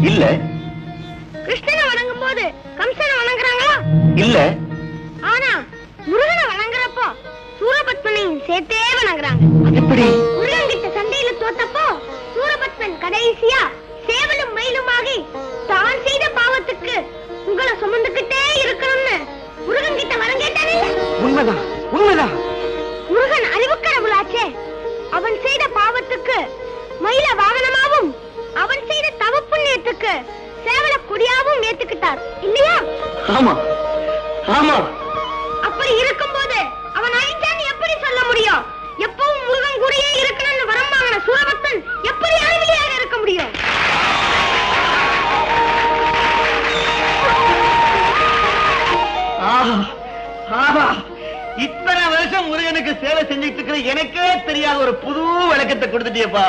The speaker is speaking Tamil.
இல்ல. கிருஷ்ணனை வணங்கும் போது கம்சனை வணங்குறாங்களா? இல்ல. ஆனா முருகனை வணங்குறப்போ சூரபத்மனையும் சேர்த்தே வணங்குறாங்க. எப்படி? முருகன் கிட்ட சண்டையில தோத்தப்போ சூரபத்மன் கடைசியா சேவலும் மயிலுமாகி தான் செய்த பாவத்துக்கு உங்களை சுமந்துகிட்டே இருக்கணும்னு முருகன் கிட்ட வரம் கேட்டானே. உண்மைதான், உண்மைதான். முருகன் அறிவுக்கடவுளாச்சே. அவன் செய்த பாவத்துக்கு மயில வாகனமாவும் அவன் செய்த தவ புண்ணியத்துக்கு சேவல கொடியாவும் ஏத்துக்கிட்டார் இல்லையா? ஆமா, ஆமா. அப்படி இருக்கும்போது அவன் அழிஞ்சான்னு எப்படி சொல்ல முடியும்? எப்பவும் முருகன் கூடயே இருக்கணும்னு வரம் வாங்கின சூரபத்மன் எப்படி அறிவிலியாக இருக்க முடியும்? இத்தனை வருஷம் முருகனுக்கு சேவை செஞ்சுட்டு இருக்கிற எனக்கே தெரியாத ஒரு புது விளக்கத்தை கொடுத்துட்டியப்பா.